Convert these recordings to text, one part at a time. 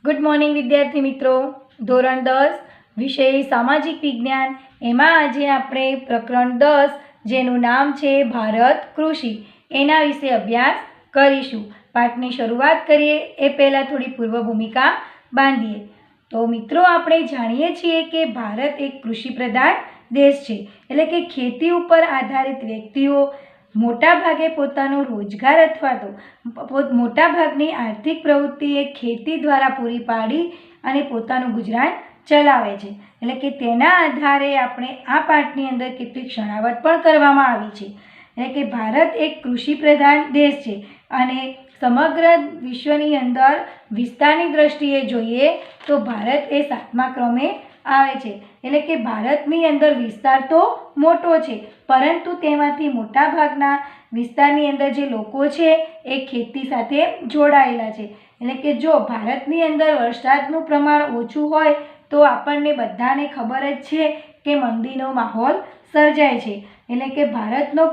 Good morning વિદ્યાર્થી મિત્રો. ધોરણ 10 વિષય સામાજિક વિજ્ઞાન. એમાં આજે આપણે પ્રકરણ 10 જેનું નામ છે ભારત કૃષિ એના વિશે અભ્યાસ કરીશું. પાઠની શરૂઆત કરીએ એ પહેલાં થોડી પૂર્વ ભૂમિકા બાંધીએ. તો મિત્રો, આપણે જાણીએ છીએ કે ભારત એક કૃષિ પ્રધાન દેશ છે, એટલે કે ખેતી ઉપર આધારિત વ્યક્તિઓ મોટા ભાગે પોતાનો રોજગાર અથવા તો મોટા ભાગની આર્થિક પ્રવૃત્તિ એ ખેતી દ્વારા પૂરી પાડી અને પોતાનું ગુજરાન ચલાવે છે. એટલે કે તેના આધારે આપણે આ પાઠની અંદર કેટલીક શણાવટ પણ કરવામાં આવી છે. એટલે કે ભારત એક કૃષિ પ્રધાન દેશ છે અને સમગ્ર વિશ્વની અંદર વિસ્તારની દ્રષ્ટિએ જોઈએ તો ભારત એ 7મા ક્રમે આવે છે. એટલે કે ભારતની અંદર વિસ્તાર તો મોટો છે, પરંતુ તેમાંથી મોટા ભાગના વિસ્તારની અંદર જે લોકો છે એ ખેતી સાથે જોડાયેલા છે. એટલે કે જો ભારતની અંદર વરસાદનું પ્રમાણ ઓછું હોય તો આપણને બધાને ખબર જ છે કે મંદીનો માહોલ સર્જાય છે. એટલે કે ભારતનો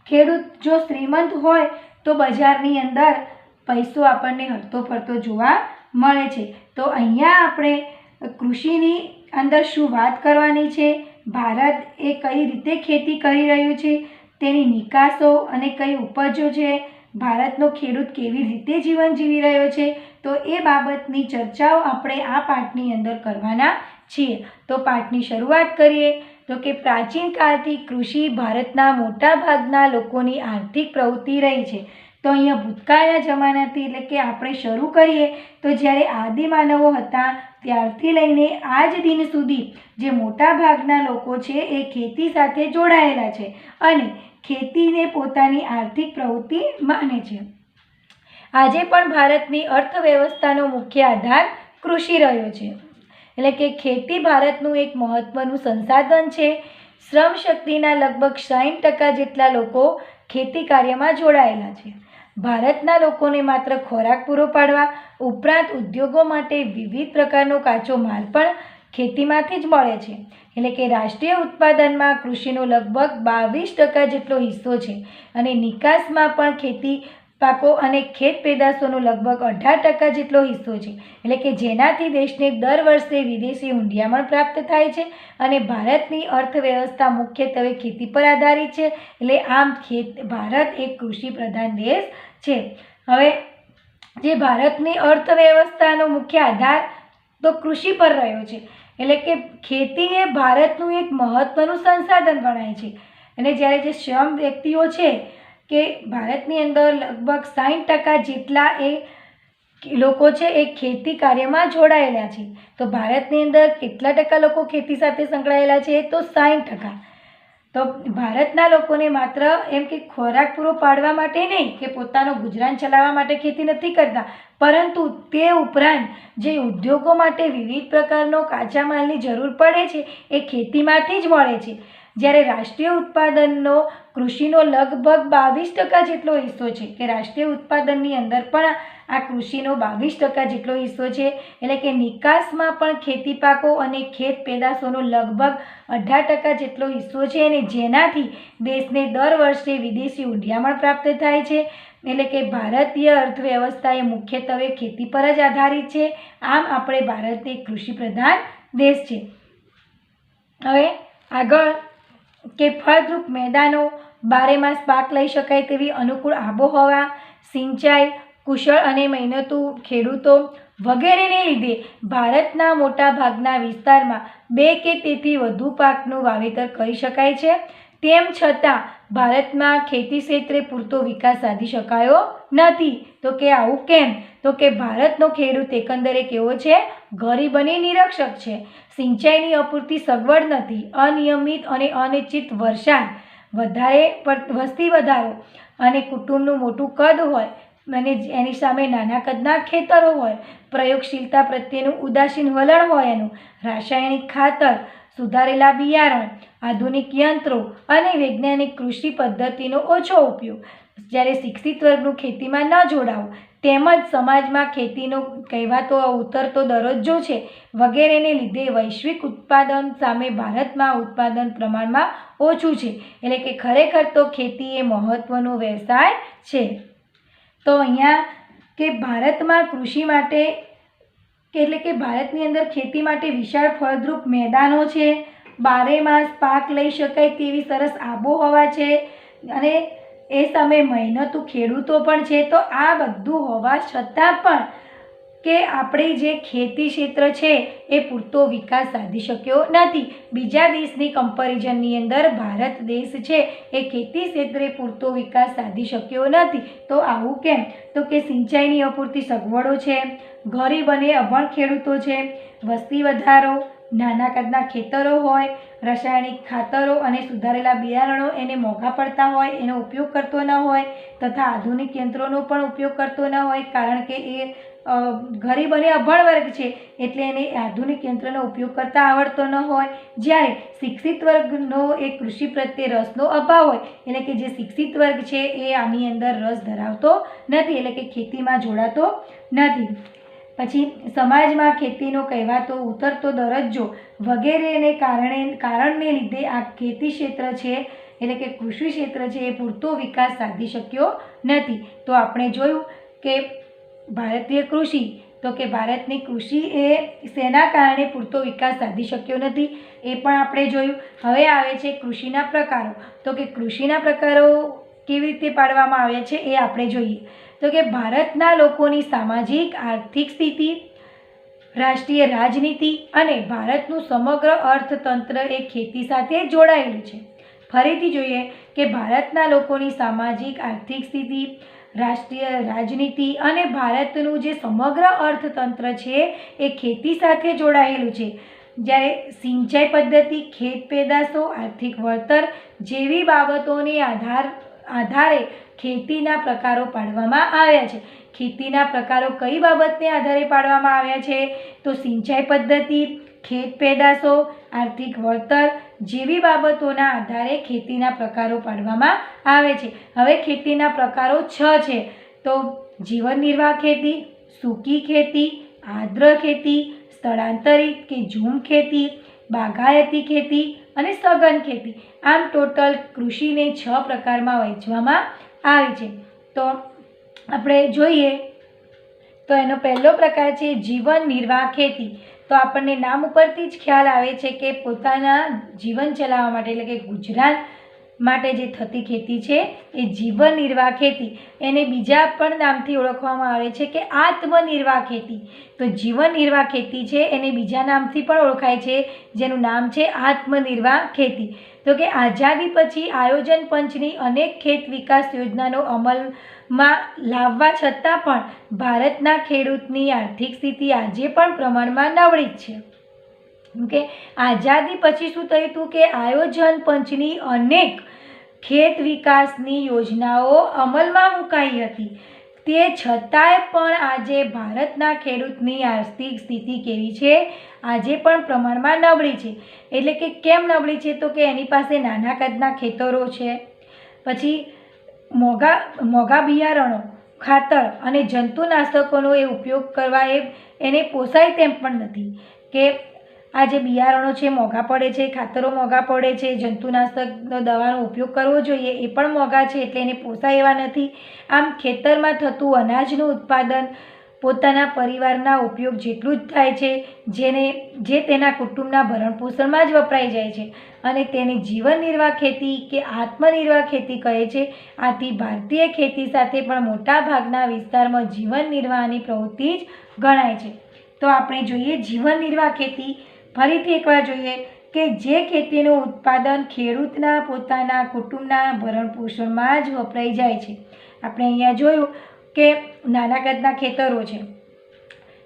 ખેડૂત જો શ્રીમંત હોય તો બજારની અંદર પૈસો આપણને હરતો ફરતો જોવા મળે છે. તો અહીંયા આપણે કૃષિની અંદર શું વાત કરવાની છે, ભારત એ કઈ રીતે ખેતી કરી રહ્યું છે, તેની નિકાસો અને કઈ ઉપજો છે, ભારતનો ખેડૂત કેવી રીતે જીવન જીવી રહ્યો છે, તો એ બાબતની ચર્ચાઓ આપણે આ પાઠની અંદર કરવાના છીએ. તો પાઠની શરૂઆત કરીએ તો કે પ્રાચીન કાળથી કૃષિ ભારતના મોટા ભાગના લોકોની આર્થિક પ્રવૃત્તિ રહી છે. તો અહીંયા ભૂતકાળના જમાનાથી, એટલે કે આપણે શરૂ કરીએ તો જ્યારે આદિમાનવો હતા ત્યારથી લઈને આજ દિન સુધી જે મોટા ભાગના લોકો છે એ ખેતી સાથે જોડાયેલા છે અને ખેતીને પોતાની આર્થિક પ્રવૃત્તિ માને છે. આજે પણ ભારતની અર્થવ્યવસ્થાનો મુખ્ય આધાર કૃષિ રહ્યો છે. એટલે કે ખેતી ભારતનું એક મહત્ત્વનું સંસાધન છે. શ્રમ શક્તિના લગભગ 60% જેટલા લોકો ખેતી કાર્યમાં જોડાયેલા છે. ભારતના લોકોને માત્ર ખોરાક પૂરો પાડવા ઉપરાંત ઉદ્યોગો માટે વિવિધ પ્રકારનો કાચો માલ પણ ખેતીમાંથી જ મળે છે. એટલે કે રાષ્ટ્રીય ઉત્પાદનમાં કૃષિનો લગભગ 22% જેટલો હિસ્સો છે અને નિકાસમાં પણ ખેતી પાકો અને ખેત પેદાશોનો લગભગ 18% જેટલો હિસ્સો છે. એટલે કે જેનાથી દેશને દર વર્ષે વિદેશી હુંડિયામણ પ્રાપ્ત થાય છે અને ભારતની અર્થવ્યવસ્થા મુખ્યત્વે ખેતી પર આધારિત છે. એટલે આમ ભારત એક કૃષિ પ્રધાન દેશ છે. હવે જે ભારતની અર્થવ્યવસ્થાનો મુખ્ય આધાર તો કૃષિ પર રહ્યો છે. એટલે કે ખેતી એ ભારતનું એક મહત્ત્વનું સંસાધન ગણાય છે. અને જ્યારે જે શ્રમ વ્યક્તિઓ છે કે ભારતની અંદર લગભગ 60% જેટલા એ લોકો છે એ ખેતી કાર્યમાં જોડાયેલા છે. તો ભારતની અંદર કેટલા ટકા લોકો ખેતી સાથે સંકળાયેલા છે? તો 60%. તો ભારતના લોકોને માત્ર એમ કે ખોરાક પૂરો પાડવા માટે નહીં કે પોતાનું ગુજરાન ચલાવવા માટે ખેતી નથી કરતા, પરંતુ તે ઉપરાંત જે ઉદ્યોગો માટે વિવિધ પ્રકારનો કાચા માલની જરૂર પડે છે એ ખેતીમાંથી જ મળે છે. જ્યારે રાષ્ટ્રીય ઉત્પાદનનો કૃષિનો લગભગ 22% જેટલો હિસ્સો છે, કે રાષ્ટ્રીય ઉત્પાદનની અંદર પણ આ કૃષિનો 22% જેટલો હિસ્સો છે. એટલે કે નિકાસમાં પણ ખેતી પાકો અને ખેત પેદાશોનો લગભગ 18% જેટલો હિસ્સો છે અને જેનાથી દેશને દર વર્ષે વિદેશી હુંડિયામણ પ્રાપ્ત થાય છે. એટલે કે ભારતીય અર્થવ્યવસ્થા એ મુખ્યત્વે ખેતી પર જ આધારિત છે. આમ આપણે ભારત એક કૃષિ પ્રધાન દેશ છે. હવે આગળ કે ફળદ્રુપ મેદાનો, બારેમાસ પાક લઈ શકાય તેવી અનુકૂળ આબોહવા, સિંચાઈ, કુશળ અને મહેનતુ ખેડૂતો વગેરેને લીધે ભારતના મોટા ભાગના વિસ્તારમાં 2 કે તેથી વધુ પાકનું વાવેતર કરી શકાય છે. તેમ છતાં ભારતમાં ખેતી ક્ષેત્રે પૂરતો વિકાસ સાધી શકાયો નથી. તો કે આવું કેમ? તો કે ભારતનો ખેડૂત એકંદરે કેવો છે? ગરીબ અને નિરક્ષર છે. સિંચાઈની અપૂરતી સગવડ નથી, અનિયમિત અને અનિશ્ચિત વરસાદ, વસ્તી વધારો અને કુટુંબનું મોટું કદ હોય અને એની સામે નાના કદના ખેતરો હોય, પ્રયોગશીલતા પ્રત્યેનું ઉદાસીન વલણ હોય, એનું રાસાયણિક ખાતર, સુધારેલા બિયારણ, આધુનિક યંત્રો અને વૈજ્ઞાનિક કૃષિ પદ્ધતિનો ઓછો ઉપયોગ, જ્યારે શિક્ષિત વર્ગનું ખેતીમાં ન જોડાવું, તેમજ સમાજમાં ખેતીનો કહેવાતો ઉતરતો દરજ્જો છે વગેરેને લીધે વૈશ્વિક ઉત્પાદન સામે ભારતમાં ઉત્પાદન પ્રમાણમાં ઓછું છે. એટલે કે ખરેખર તો ખેતી એ મહત્ત્વનો વ્યવસાય છે. તો અહીંયા કે ભારતમાં કૃષિ માટે એટલે કે ભારતની અંદર ખેતી માટે વિશાળ ફળદ્રુપ મેદાનો છે, બારેમાસ પાક લઈ શકાય તેવી સરસ આબોહવા છે અને એ સામે મહેનતુ ખેડૂતો પણ છે. તો આ બધું હોવા છતાં પણ કે આપણી જે ખેતી ક્ષેત્ર છે એ પૂરતો વિકાસ સાધી શક્યો નથી. બીજા દેશની કમ્પેરિઝનની અંદર ભારત દેશ છે એ ખેતી ક્ષેત્રે પૂરતો વિકાસ સાધી શક્યો નથી. તો આવું કેમ? તો કે સિંચાઈની અપૂરતી સગવડો છે, ગરીબ અને અભણ ખેડૂતો છે, વસ્તી વધારો, નાના કદના ખેતરો હોય, રાસાયણિક ખાતરો અને સુધારેલા બિયારણો એને મોંઘા પડતા હોય, એનો ઉપયોગ કરતો ન હોય તથા આધુનિક યંત્રોનો પણ ઉપયોગ કરતો ન હોય, કારણ કે એ ગરીબ અને અભણ વર્ગ છે એટલે એને આધુનિક યંત્રનો ઉપયોગ કરતા આવડતો ન હોય. જ્યારે શિક્ષિત વર્ગનો એ કૃષિ પ્રત્યે રસનો અભાવ હોય, એટલે કે જે શિક્ષિત વર્ગ છે એ આની અંદર રસ ધરાવતો નથી, એટલે કે ખેતીમાં જોડાતો નથી. પછી સમાજમાં ખેતીનો કહેવાતો ઉતરતો દરજ્જો વગેરેને કારણને લીધે આ ખેતી ક્ષેત્ર છે એટલે કે કૃષિ ક્ષેત્ર છે એ પૂરતો વિકાસ સાધી શક્યો નથી. તો આપણે જોયું કે ભારતીય કૃષિ, તો કે ભારતની કૃષિ એ શેના કારણે પૂરતો વિકાસ સાધી શક્યો નથી એ પણ આપણે જોયું. હવે આવે છે કૃષિના પ્રકારો. તો કે કૃષિના પ્રકારો કેવી રીતે પાડવામાં આવ્યા છે એ આપણે જોઈએ. તો કે ભારતના લોકોની સામાજિક આર્થિક સ્થિતિ, રાષ્ટ્રીય રાજનીતિ અને ભારતનું સમગ્ર અર્થતંત્ર એ ખેતી સાથે જોડાયેલું છે. ફરીથી જોઈએ કે ભારતના લોકોની સામાજિક આર્થિક સ્થિતિ, રાષ્ટ્રીય રાજનીતિ અને ભારતનું જે સમગ્ર અર્થતંત્ર છે એ ખેતી સાથે જોડાયેલું છે. જ્યારે સિંચાઈ પદ્ધતિ, ખેત પેદાશો, આર્થિક વળતર જેવી બાબતોને આધારે ખેતીના પ્રકારો પાડવામાં આવ્યા છે. ખેતીના પ્રકારો કઈ બાબતને આધારે પાડવામાં આવ્યા છે? તો સિંચાઈ પદ્ધતિ, ખેત પેદાશો, આર્થિક વળતર જેવી બાબતોના આધારે ખેતીના પ્રકારો પાડવામાં આવે છે. હવે ખેતીના પ્રકારો 6 છે. તો જીવન નિર્વાહ ખેતી, સૂકી ખેતી, આર્દ્ર ખેતી, સ્થળાંતરિત કે ઝૂમ ખેતી, બાગાયતી ખેતી અને સઘન ખેતી. આમ ટોટલ કૃષિને 6 પ્રકારમાં વહેંચવામાં આવી છે. તો આપણે જોઈએ તો એનો પહેલો પ્રકાર છે જીવન નિર્વાહ ખેતી. તો આપણને નામ ઉપરથી જ ખ્યાલ આવે છે કે પોતાના જીવન ચલાવવા માટે એટલે કે ગુજરાત માટે જે થતી ખેતી છે એ જીવન નિર્વાહ ખેતી. એને બીજા પણ નામથી ઓળખવામાં આવે છે કે આત્મનિર્વાહ ખેતી. તો જીવન નિર્વાહ ખેતી છે એને બીજા નામથી પણ ઓળખાય છે જેનું નામ છે આત્મનિર્વાહ ખેતી. તો કે આઝાદી પછી આયોજન પંચની અનેક ખેત વિકાસ યોજનાનો અમલમાં લાવવા છતાં પણ ભારતના ખેડૂતની આર્થિક સ્થિતિ આજે પણ પ્રમાણમાં નબળી જ છે. કે આઝાદી પછી શું થયું હતું કે આયોજન પંચની અનેક ખેત વિકાસની યોજનાઓ અમલમાં મુકાઈ હતી. તે છતાંય પણ આજે ભારતના ખેડૂતની આર્થિક સ્થિતિ કેવી છે? આજે પણ પ્રમાણમાં નબળી છે. એટલે કે કેમ નબળી છે? તો કે એની પાસે નાના કદના ખેતરો છે, પછી મોંઘા બિયારણો, ખાતર અને જંતુનાશકોનો એ ઉપયોગ કરવા એને પોસાય તેમ પણ નથી. કે આ જે બિયારણો છે મોંઘા પડે છે, ખાતરો મોંઘા પડે છે, જંતુનાશક દવાનો ઉપયોગ કરવો જોઈએ એ પણ મોંઘા છે એટલે એને પોસાય એવા નથી. આમ ખેતરમાં થતું અનાજનું ઉત્પાદન પોતાના પરિવારના ઉપયોગ જેટલું જ થાય છે જે તેના કુટુંબના ભરણપોષણમાં જ વપરાઈ જાય છે અને તેને જીવન નિર્વાહ ખેતી કે આત્મનિર્વાહ ખેતી કહે છે. આથી ભારતીય ખેતી સાથે પણ મોટા ભાગના વિસ્તારમાં જીવન નિર્વાહની પ્રવૃત્તિ જ ગણાય છે. તો આપણે જોઈએ જીવન નિર્વાહ ખેતી. ફરીથી એકવાર જોઈએ કે જે ખેતીનું ઉત્પાદન ખેડૂતના પોતાના કુટુંબના ભરણપોષણમાં જ વપરાઈ જાય છે. આપણે અહીંયા જોયું કે નાના કદના ખેતરો છે,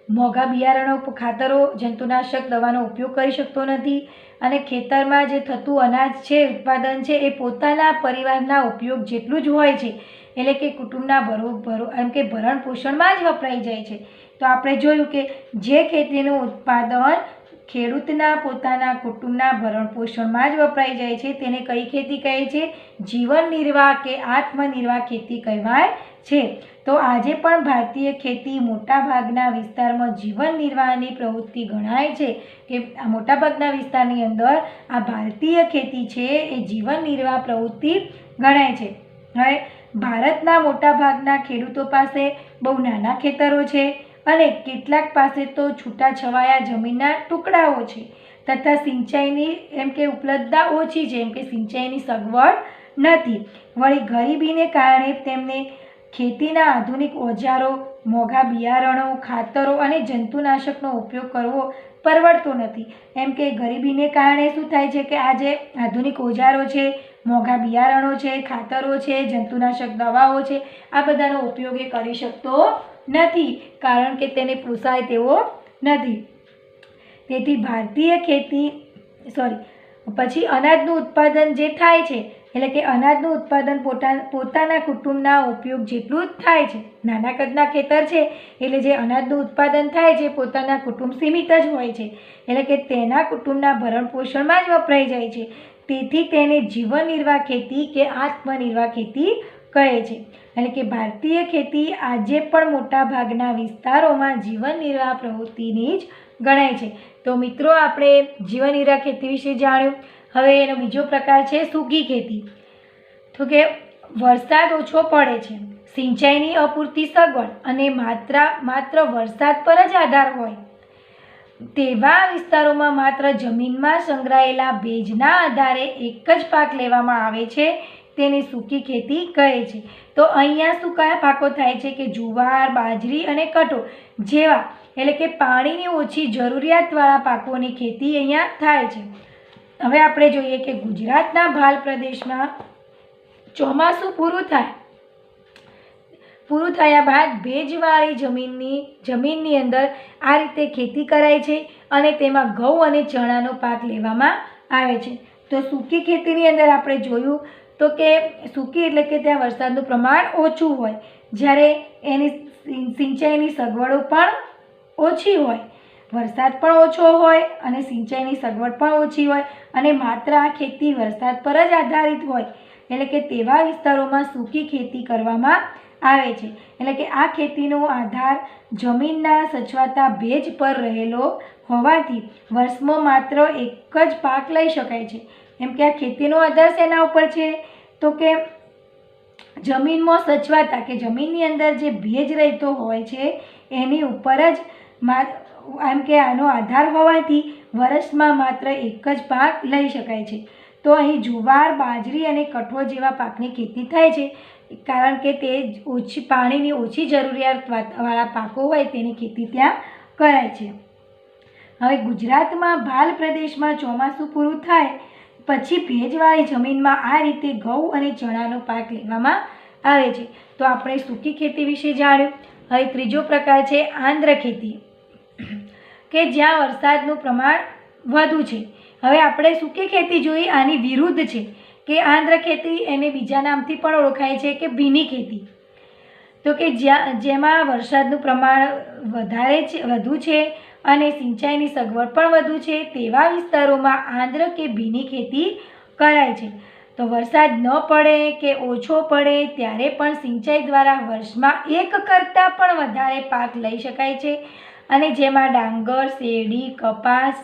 મોંઘા બિયારણો, ખાતરો, જંતુનાશક દવાનો ઉપયોગ કરી શકતો નથી અને ખેતરમાં જે થતું અનાજ છે, ઉત્પાદન છે એ પોતાના પરિવારના ઉપયોગ જેટલું જ હોય છે એટલે કે કુટુંબના એમ કે ભરણ પોષણમાં જ વપરાઈ જાય છે. તો આપણે જોયું કે જે ખેતીનું ઉત્પાદન ખેડૂતના પોતાના કુટુંબના ભરણ પોષણમાં જ વપરાઈ જાય છે તેને કઈ ખેતી કહે છે? જીવન નિર્વાહ કે આત્મનિર્વાહ ખેતી કહેવાય છે. તો આજે પણ ભારતીય ખેતી મોટાભાગના વિસ્તારમાં જીવન નિર્વાહની પ્રવૃત્તિ ગણાય છે કે મોટાભાગના વિસ્તારની અંદર આ ભારતીય ખેતી છે એ જીવન નિર્વાહ પ્રવૃત્તિ ગણાય છે. હવે ભારતના મોટાભાગના ખેડૂતો પાસે બહુ નાના ખેતરો છે અને કેટલાક પાસે તો છૂટાછવાયા જમીનના ટુકડાઓ છે તથા સિંચાઈની એમ કે ઉપલબ્ધતા ઓછી છે, એમ કે સિંચાઈની સગવડ નથી. વળી ગરીબીને કારણે તેમને ખેતીના આધુનિક ઓજારો, મોંઘા બિયારણો, ખાતરો અને જંતુનાશકનો ઉપયોગ કરવો પરવડતો નથી. એમ કે ગરીબીને કારણે શું થાય છે કે આ જે આધુનિક ઓજારો છે, મોંઘા બિયારણો છે, ખાતરો છે, જંતુનાશક દવાઓ છે, આ બધાનો ઉપયોગ એ કરી શકતો નથી, કારણ કે તેને પોસાય તેવો નથી. તેથી ભારતીય પછી અનાજનું ઉત્પાદન જે થાય છે, એટલે કે અનાજનું ઉત્પાદન પોતાના કુટુંબના ઉપયોગ જેટલું જ થાય છે. નાના કદના ખેતર છે એટલે જે અનાજનું ઉત્પાદન થાય છે પોતાના કુટુંબ સીમિત જ હોય છે, એટલે કે તેના કુટુંબના ભરણપોષણમાં જ વપરાઈ જાય છે. તેથી તેને જીવન નિર્વાહ ખેતી કે આત્મનિર્વાહ ખેતી કહે છે. એટલે કે ભારતીય ખેતી આજે પણ મોટાભાગના વિસ્તારોમાં જીવન નિર્વાહ પ્રવૃત્તિની જ ગણાય છે. તો મિત્રો, આપણે જીવન નિર્વાહ ખેતી વિશે જાણ્યું. હવે એનો બીજો પ્રકાર છે સૂકી ખેતી. તો કે વરસાદ ઓછો પડે છે, સિંચાઈની અપૂરતી સગવડ અને માત્ર વરસાદ પર જ આધાર હોય તેવા વિસ્તારોમાં માત્ર જમીનમાં સંગ્રહાયેલા ભેજના આધારે એક જ પાક લેવામાં આવે છે, તેને સૂકી ખેતી કહે છે. તો અહીંયા શું કયા પાકો થાય છે કે જુવાર, બાજરી અને કઠોળ જેવા, એટલે કે પાણીની ઓછી જરૂરિયાતવાળા પાકોની ખેતી અહીંયા થાય છે. હવે આપણે જોઈએ કે ગુજરાતના ભાલ પ્રદેશમાં ચોમાસું પૂરું થયા બાદ ભેજવાળી જમીનની અંદર આ રીતે ખેતી કરાય છે અને તેમાં ઘઉં અને ચણાનો પાક લેવામાં આવે છે. તો સૂકી ખેતીની અંદર આપણે જોયું તો કે સૂકી એટલે કે ત્યાં વરસાદનું પ્રમાણ ઓછું હોય, જ્યારે એની સિંચાઈની સગવડો પણ ઓછી હોય, વરસાદ પણ ઓછો હોય અને સિંચાઈની સગવડ પણ ઓછી હોય અને માત્ર આ ખેતી વરસાદ પર જ આધારિત હોય, એટલે કે તેવા વિસ્તારોમાં સૂકી ખેતી કરવામાં આવે છે. એટલે કે આ ખેતીનો આધાર જમીનના સચવાતા ભેજ પર રહેલો હોવાથી વર્ષમાં માત્ર એક જ પાક લઈ શકાય છે. એમ કે આ ખેતીનો આધાર શેના ઉપર છે તો કે જમીનમાં સચવાતા કે જમીનની અંદર જે ભેજ રહેતો હોય છે એની ઉપર જ એમ કે આનો આધાર હોવાથી વર્ષમાં માત્ર એક જ પાક લઈ શકાય છે. તો અહીં જુવાર, બાજરી અને કઠોળ જેવા પાકની ખેતી થાય છે, કારણ કે તે પાણીની ઓછી જરૂરિયાતવાળા પાકો હોય તેની ખેતી ત્યાં કરાય છે. હવે ગુજરાતમાં ભાલ પ્રદેશમાં ચોમાસું પૂરું થાય પછી ભેજવાળી જમીનમાં આ રીતે ઘઉં અને ચણાનો પાક લેવામાં આવે છે. તો આપણે સૂકી ખેતી વિશે જાણ્યું. હવે ત્રીજો પ્રકાર છે આંધ્ર ખેતી, કે જ્યાં વરસાદનું પ્રમાણ વધુ છે. હવે આપણે સૂકી ખેતી જોઈ, આની વિરુદ્ધ છે કે આંધ્ર ખેતી, એને બીજા નામથી પણ ઓળખાય છે કે ભીની ખેતી. તો કે જેમાં વરસાદનું પ્રમાણ વધુ છે અને સિંચાઈની સગવડ પણ વધુ છે તેવા વિસ્તારોમાં આંધ્ર કે ભીની ખેતી કરાય છે. તો વરસાદ ન પડે કે ઓછો પડે ત્યારે પણ સિંચાઈ દ્વારા વર્ષમાં એક કરતાં પણ વધારે પાક લઈ શકાય છે, અને જેમાં ડાંગર, શેરડી, કપાસ,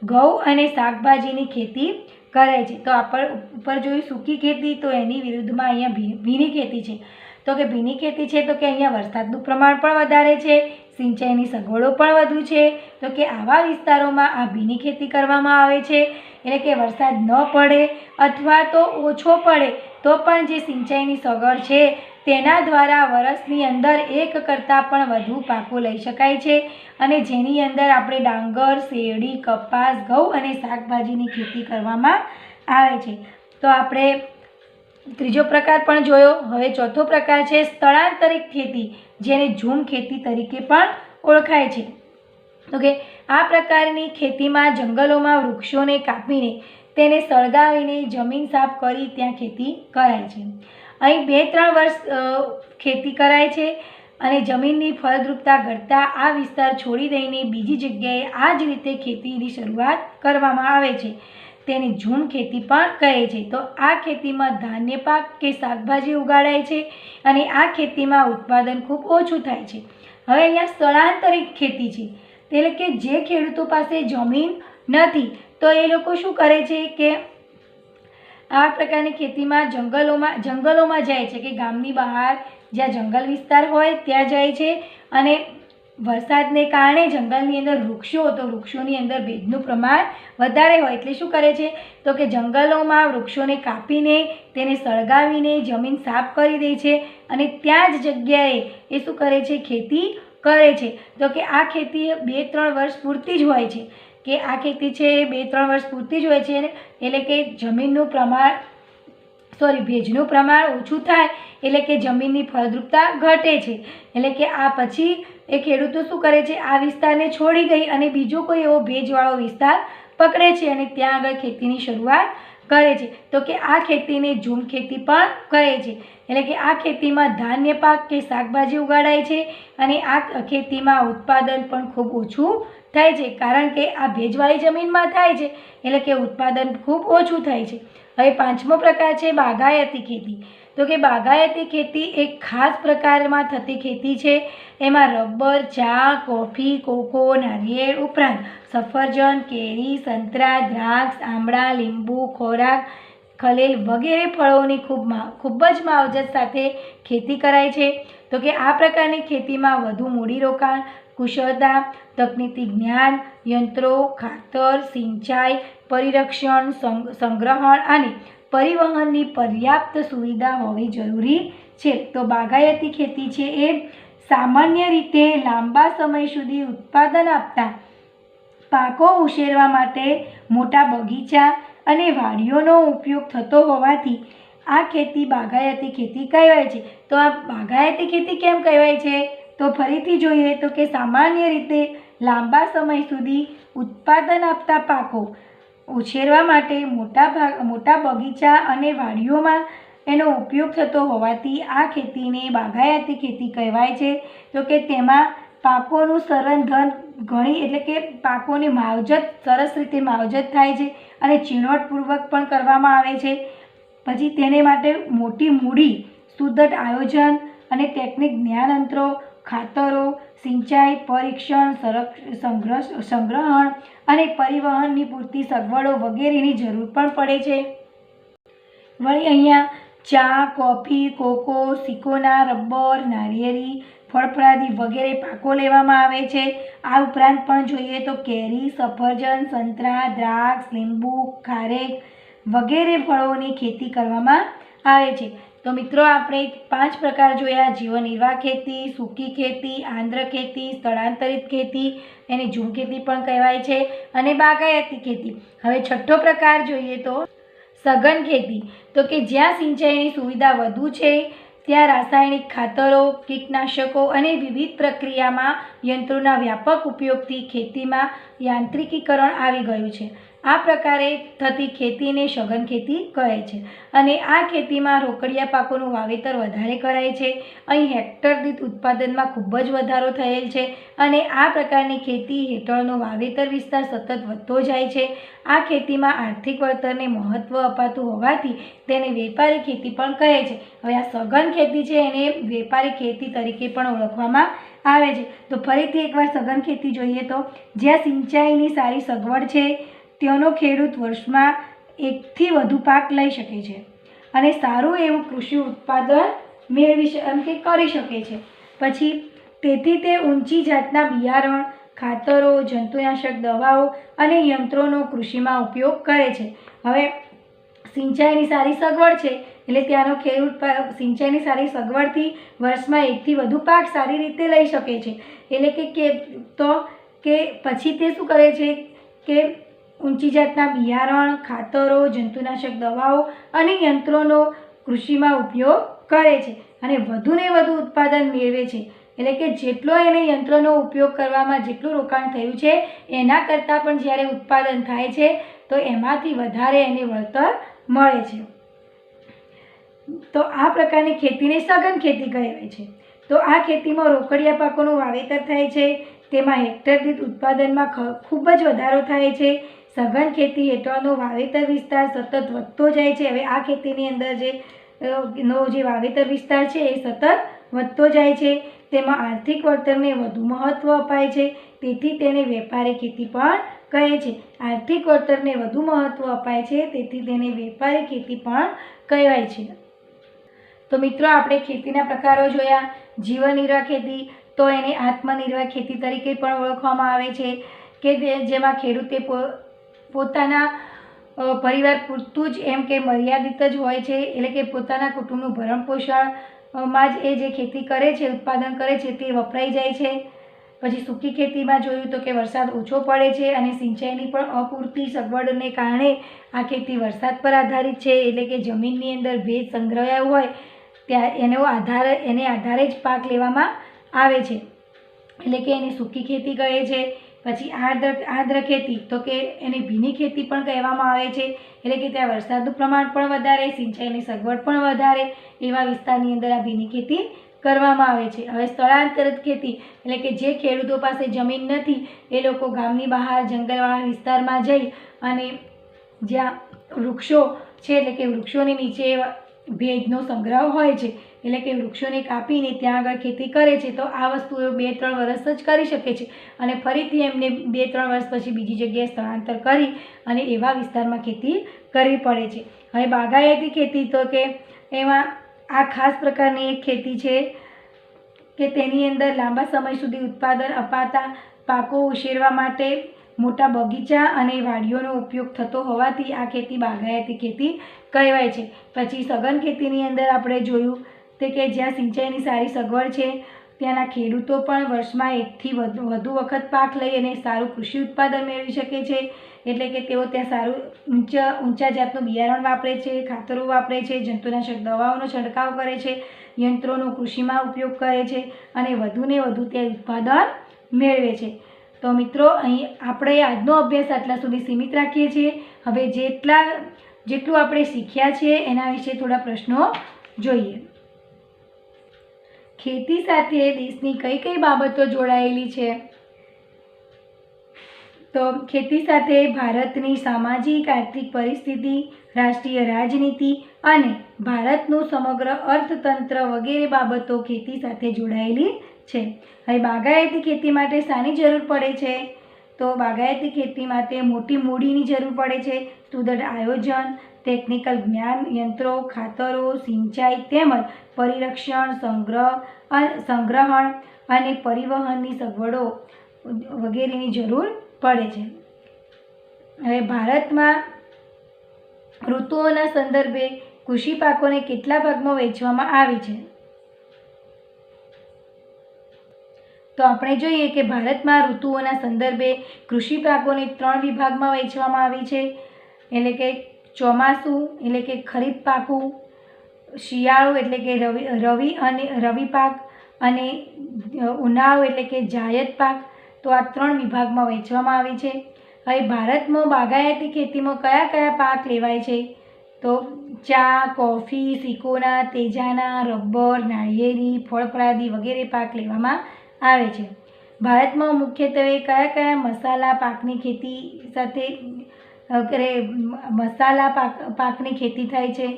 ઘઉં અને શાકભાજીની ખેતી કરાય છે. તો આપણે ઉપર જોયું સૂકી ખેતી, તો એની વિરુદ્ધમાં અહીંયા ભીની ખેતી છે. તો કે ભીની ખેતી છે તો કે અહીંયા વરસાદનું પ્રમાણ પણ વધારે છે, સિંચાઈની સગવડો પણ વધુ છે. તો કે આવા વિસ્તારોમાં આ ભીની ખેતી કરવામાં આવે છે, એટલે કે વરસાદ ન પડે અથવા તો ઓછો પડે તો પણ જે સિંચાઈની સગવડ છે તેના દ્વારા વર્ષની અંદર એક કરતાં પણ વધુ પાકો લઈ શકાય છે, અને જેની અંદર આપણે ડાંગર, શેરડી, કપાસ, ઘઉં અને શાકભાજીની ખેતી કરવામાં આવે છે. તો આપણે ત્રીજો પ્રકાર પણ જોયો. હવે ચોથો પ્રકાર છે સ્થળાંતરિત ખેતી, જેને ઝૂમ ખેતી તરીકે પણ ઓળખાય છે. ઓકે, આ પ્રકારની ખેતીમાં જંગલોમાં વૃક્ષોને કાપીને તેને સળગાવીને જમીન સાફ કરી ત્યાં ખેતી કરાય છે. અહીં 2-3 વર્ષ ખેતી કરાય છે અને જમીનની ફળદ્રુપતા ઘટતા આ વિસ્તાર છોડી દઈને બીજી જગ્યાએ આ જ રીતે ખેતીની શરૂઆત કરવામાં આવે છે. તેને ઝૂમ ખેતી પણ કહે છે. તો આ ખેતીમાં ધાન્ય પાક કે શાકભાજી ઉગાડાય છે અને આ ખેતીમાં ઉત્પાદન ખૂબ ઓછું થાય છે. હવે અહીંયા સ્થળાંતરિત ખેતી છે, એટલે કે જે ખેડૂતો પાસે જમીન નથી તો એ લોકો શું કરે છે કે આ પ્રકારની ખેતીમાં જંગલોમાં જાય છે, કે ગામની બહાર જ્યાં જંગલ વિસ્તાર હોય ત્યાં જાય છે અને વરસાદને કારણે જંગલની અંદર વૃક્ષો, તો વૃક્ષોની અંદર ભેજનું પ્રમાણ વધારે હોય એટલે શું કરે છે, તો કે જંગલોમાં વૃક્ષોને કાપીને તેને સળગાવીને જમીન સાફ કરી દે છે અને ત્યાં જ જગ્યાએ એ શું કરે છે, ખેતી કરે છે. તો કે આ ખેતી 2-3 વર્ષ પૂરતી જ હોય છે, કે આ ખેતી છે 2-3 વર્ષ પૂરતી જ હોય છે, એટલે કે જમીનનું પ્રમાણ ભેજનું પ્રમાણ ઓછું થાય એટલે કે જમીનની ફળદ્રુપતા ઘટે છે. એટલે કે આ પછી એ ખેડૂતો શું કરે છે, આ વિસ્તારને છોડી દઈ અને બીજો કોઈ એવો ભેજવાળો વિસ્તાર પકડે છે અને ત્યાં આગળ ખેતીની શરૂઆત કરે છે. તો કે આ ખેતીને ઝૂમ ખેતી પણ કહે છે. એટલે કે આ ખેતીમાં ધાન્ય પાક કે શાકભાજી ઉગાડાય છે અને આ ખેતીમાં ઉત્પાદન પણ ખૂબ ઓછું થાય છે, કારણ કે આ ભેજવાળી જમીનમાં થાય છે એટલે કે ઉત્પાદન ખૂબ ઓછું થાય છે. હવે 5મો પ્રકાર છે બાગાયતી ખેતી. તો કે બાગાયતી ખેતી એક ખાસ પ્રકારમાં થતી ખેતી છે. એમાં રબર, ચા, કોફી, કોકો, નારિયેળ ઉપરાંત સફરજન, કેરી, સંતરા, દ્રાક્ષ, આંબળા, લીંબુ, ખોરાક, ખલેલ વગેરે ફળોની ખૂબ જ માવજત સાથે ખેતી કરાય છે. તો કે આ પ્રકારની ખેતીમાં વધુ મૂડીરોકાણ, કુશળતા, તકનીકી જ્ઞાન, યંત્રો, ખાતર, સિંચાઈ, પરિરક્ષણ, સંગ્રહણ અને પરિવહનની પર્યાપ્ત સુવિધા હોવી જરૂરી છે. તો બાગાયતી ખેતી છે એ સામાન્ય રીતે લાંબા સમય સુધી ઉત્પાદન આપતા પાકો ઉછેરવા માટે મોટા બગીચા અને વાડીઓનો ઉપયોગ થતો હોવાથી આ ખેતી બાગાયતી ખેતી કહેવાય છે. તો આ બાગાયતી ખેતી કેમ કહેવાય છે, તો ફરીથી જોઈએ તો કે સામાન્ય રીતે લાંબા સમય સુધી ઉત્પાદન આપતા પાકો ઉછેરવા માટે મોટા બગીચા અને વાડીઓમાં એનો ઉપયોગ થતો હોવાથી આ ખેતીને બાગાયતી ખેતી કહેવાય છે. તો કે તેમાં પાકોનું સંવર્ધન એટલે કે પાકોની માવજત સરસ રીતે માવજત થાય છે અને ચીણવટપૂર્વક પણ કરવામાં આવે છે. પછી તેને માટે મોટી મૂડી, સુદૃઢ આયોજન અને ટેકનિક જ્ઞાનયંત્રો, ખાતરો, સિંચાઈ, પરીક્ષણ, સંગ્રહણ અને પરિવહનની પૂરતી સગવડો વગેરેની જરૂર પણ પડે છે. વળી અહીંયા ચા, કોફી, કોકો, સિકોના, રબર, નાળિયેરી, ફળફળાદી વગેરે પાકો લેવામાં આવે છે. આ ઉપરાંત પણ જોઈએ તો કેરી, સફરજન, સંતરા, દ્રાક્ષ, લીંબુ, ખારેક વગેરે ફળોની ખેતી કરવામાં આવે છે. તો મિત્રો આપણે 5 પ્રકાર જોયા: જીવન નિર્વાહ ખેતી, સૂકી ખેતી, આંધ્ર ખેતી, સ્થળાંતરિત ખેતી, એને ઝૂમ ખેતી પણ કહેવાય છે, અને બાગાયતી ખેતી. હવે 6થો પ્રકાર જોઈએ તો સઘન ખેતી. તો કે જ્યાં સિંચાઈની સુવિધા વધુ છે ત્યાં રાસાયણિક ખાતરો, કીટનાશકો અને વિવિધ પ્રક્રિયામાં યંત્રોના વ્યાપક ઉપયોગથી ખેતીમાં યાંત્રિકીકરણ આવી ગયું છે. આ પ્રકારે થતી ખેતીને સઘન ખેતી કહે છે. અને આ ખેતીમાં રોકડિયા પાકોનું વાવેતર વધારે કરાય છે. અહીં હેક્ટર દીઠ ઉત્પાદનમાં ખૂબ જ વધારો થયેલ છે અને આ પ્રકારની ખેતી હેઠળનો વાવેતર વિસ્તાર સતત વધતો જાય છે. આ ખેતીમાં આર્થિક વળતરને મહત્ત્વ અપાતું હોવાથી તેને વેપારી ખેતી પણ કહે છે. હવે આ સઘન ખેતી છે એને વેપારી ખેતી તરીકે પણ ઓળખવામાં આવે છે. તો ફરીથી એકવાર સઘન ખેતી જોઈએ તો જ્યાં સિંચાઈની સારી સગવડ છે તેનો ખેડૂત વર્ષમાં 1થી વધુ પાક લઈ શકે છે અને સારું એવું કૃષિ ઉત્પાદન કરી શકે છે. પછી તેથી તે ઊંચી જાતના બિયારણ, ખાતરો, જંતુનાશક દવાઓ અને યંત્રોનો કૃષિમાં ઉપયોગ કરે છે. હવે સિંચાઈની સારી સગવડ છે એટલે ત્યાંનો ખેડૂત સિંચાઈની સારી સગવડથી વર્ષમાં 1થી વધુ પાક સારી રીતે લઈ શકે છે. એટલે કે પછી તે શું કરે છે કે ઊંચી જાતના બિયારણ, ખાતરો, જંતુનાશક દવાઓ અને યંત્રોનો કૃષિમાં ઉપયોગ કરે છે અને વધુને વધુ ઉત્પાદન મેળવે છે. એટલે કે જેટલો એને યંત્રનો ઉપયોગ કરવામાં જેટલું રોકાણ થયું છે એના કરતાં પણ જ્યારે ઉત્પાદન થાય છે તો એમાંથી વધારે એને વળતર મળે છે. તો આ પ્રકારની ખેતીને સઘન ખેતી કહેવાય છે. તો આ ખેતીમાં રોકડિયા પાકોનું વાવેતર થાય છે, તેમાં હેક્ટર દીઠ ઉત્પાદનમાં ખૂબ જ વધારો થાય છે. સઘન ખેતી હેઠળનો વાવેતર વિસ્તાર સતત વધતો જાય છે. હવે આ ખેતીની અંદર જે વાવેતર વિસ્તાર છે એ સતત વધતો જાય છે. તેમાં આર્થિક વળતરને વધુ મહત્ત્વ અપાય છે, તેથી તેને વેપારી ખેતી પણ કહે છે. આર્થિક વળતરને વધુ મહત્ત્વ અપાય છે તેથી તેને વેપારી ખેતી પણ કહેવાય છે. તો મિત્રો આપણે ખેતીના પ્રકારો જોયા: જીવન નિર્વાહ ખેતી, તો એને આત્મનિર્ભર ખેતી તરીકે પણ ઓળખવામાં આવે છે, કે જેમાં ખેડૂતે પોતાના પરિવાર પૂરતું જ એમ કે મર્યાદિત જ હોય છે, એટલે કે પોતાના કુટુંબનું ભરણપોષણમાં જ એ જે ખેતી કરે છે, ઉત્પાદન કરે છે તે વપરાઈ જાય છે. પછી સૂકી ખેતીમાં જોયું તો કે વરસાદ ઓછો પડે છે અને સિંચાઈની પણ અપૂરતી સગવડને કારણે આ ખેતી વરસાદ પર આધારિત છે, એટલે કે જમીનની અંદર ભેજ સંગ્રહાયો હોય ત્યાં એને આધારે જ પાક લેવામાં આવે છે, એટલે કે એને સૂકી ખેતી કહે છે. પછી આર્દ્ર ખેતી તો કે એને ભીની ખેતી પણ કહેવામાં આવે છે, એટલે કે ત્યાં વરસાદનું પ્રમાણ પણ વધારે, સિંચાઈની સગવડ પણ વધારે એવા વિસ્તારની અંદર આ ભીની ખેતી કરવામાં આવે છે. હવે સ્થળાંતરિત ખેતી એટલે કે જે ખેડૂતો પાસે જમીન નથી એ લોકો ગામની બહાર જંગલવાળા વિસ્તારમાં જઈ અને જ્યાં વૃક્ષો છે, એટલે કે વૃક્ષોની નીચે ભેજનો સંગ્રહ હોય છે, એટલે કે વૃક્ષોને કાપીને ત્યાં આગળ ખેતી કરે છે. તો આ વસ્તુ 2-3 વર્ષ જ કરી શકે છે અને ફરીથી એમને 2-3 વર્ષ પછી બીજી જગ્યાએ સ્થળાંતર કરી અને એવા વિસ્તારમાં ખેતી કરવી પડે છે. હવે બાગાયતી ખેતી તો કે એમાં આ ખાસ પ્રકારની એક ખેતી છે કે તેની અંદર લાંબા સમય સુધી ઉત્પાદન અપાતા પાકો ઉછેરવા માટે મોટા બગીચા અને વાડીઓનો ઉપયોગ થતો હોવાથી આ ખેતી બાગાયતી ખેતી કહેવાય છે. પછી સઘન ખેતીની અંદર આપણે જોયું તે કે જ્યાં સિંચાઈની સારી સગવડ છે ત્યાંના ખેડૂતો પણ વર્ષમાં 1થી વધુ વખત પાક લઈ અને સારું કૃષિ ઉત્પાદન મેળવી શકે છે, એટલે કે તેઓ ત્યાં સારું ઊંચા જાતનું બિયારણ વાપરે છે, ખાતરો વાપરે છે, જંતુનાશક દવાઓનો છંટકાવ કરે છે, યંત્રોનો કૃષિમાં ઉપયોગ કરે છે અને વધુને વધુ તે ઉત્પાદન મેળવે છે. તો મિત્રો અહીં આપણે આજનો અભ્યાસ આટલા સુધી સીમિત રાખીએ છીએ. હવે જેટલું આપણે શીખ્યા છીએ એના વિશે થોડા પ્રશ્નો જોઈએ. ખેતી સાથે દેશની કઈ કઈ બાબતો જોડાયેલી છે? તો ખેતી સાથે ભારતની સામાજિક આર્થિક પરિસ્થિતિ, રાષ્ટ્રીય રાજનીતિ અને ભારતનું સમગ્ર અર્થતંત્ર વગેરે બાબતો ખેતી સાથે જોડાયેલી છે. હવે બાગાયતી ખેતી માટે શાની જરૂર પડે છે? તો બાગાયતી ખેતી માટે મોટી મૂડીની જરૂર પડે છે. સુદૃઢ આયોજન, ટેકનિકલ જ્ઞાન, યંત્રો, ખાતરો, સિંચાઈ તેમજ પરિરક્ષણ, સંગ્રહણ અને પરિવહનની સગવડો વગેરેની જરૂર પડે છે. હવે ભારતમાં ઋતુઓના સંદર્ભે કૃષિ પાકોને કેટલા ભાગમાં વહેંચવામાં આવી છે? તો આપણે જોઈએ કે ભારતમાં ઋતુઓના સંદર્ભે કૃષિ પાકોને 3 વિભાગમાં વહેંચવામાં આવી છે, એટલે કે ચોમાસું એટલે કે ખરીફ પાકો, શિયાળુ એટલે કે રવિ પાક અને ઉનાળુ એટલે કે જાયદ પાક. તો આ 3 વિભાગમાં વહેંચવામાં આવી છે. હવે ભારતમાં બાગાયતી ખેતીમાં કયા કયા પાક લેવાય છે? તો ચા, કોફી, સિકોના, તેજાના, રબર, નાળિયેરી, ફળફળાદી વગેરે પાક લેવામાં આવે છે. ભારતમાં મુખ્યત્વે કયા કયા મસાલા પાકની ખેતી સાથે મસાલા પાકની ખેતી થાય છે?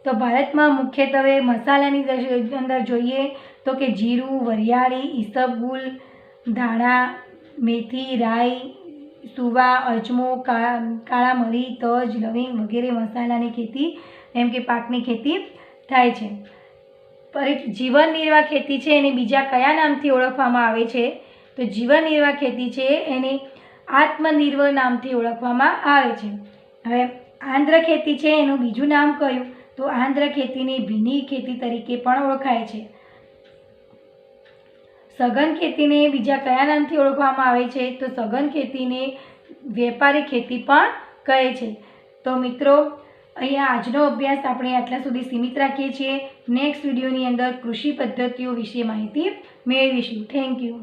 તો ભારતમાં મુખ્યત્વે મસાલાની અંદર જોઈએ તો કે જીરું, વરિયાળી, ઈસબગુલ, ધાણા, મેથી, રાઈ, સુવા, અજમો, કાળા મરી, તજ, લવિંગ વગેરે મસાલાની ખેતી એમ કે પાકની ખેતી થાય છે. જીવન નિર્વાહ ખેતી છે એને બીજા કયા નામથી ઓળખવામાં આવે છે? તો જીવન નિર્વાહ ખેતી છે એને આત્મનિર્ભર નામથી ઓળખવામાં આવે છે. હવે આંધ્ર ખેતી છે એનું બીજું નામ કયું? તો આંધ્ર ખેતીને ભીની ખેતી તરીકે પણ ઓળખાય છે. સઘન ખેતીને બીજા કયા નામથી ઓળખવામાં આવે છે? તો સઘન ખેતીને વેપારી ખેતી પણ કહે છે. તો મિત્રો અહીંયા આજનો અભ્યાસ આપણે આટલા સુધી સીમિત રાખીએ છીએ. નેક્સ્ટ વિડીયોની અંદર કૃષિ પદ્ધતિઓ વિશે માહિતી મેળવીશું. Thank you.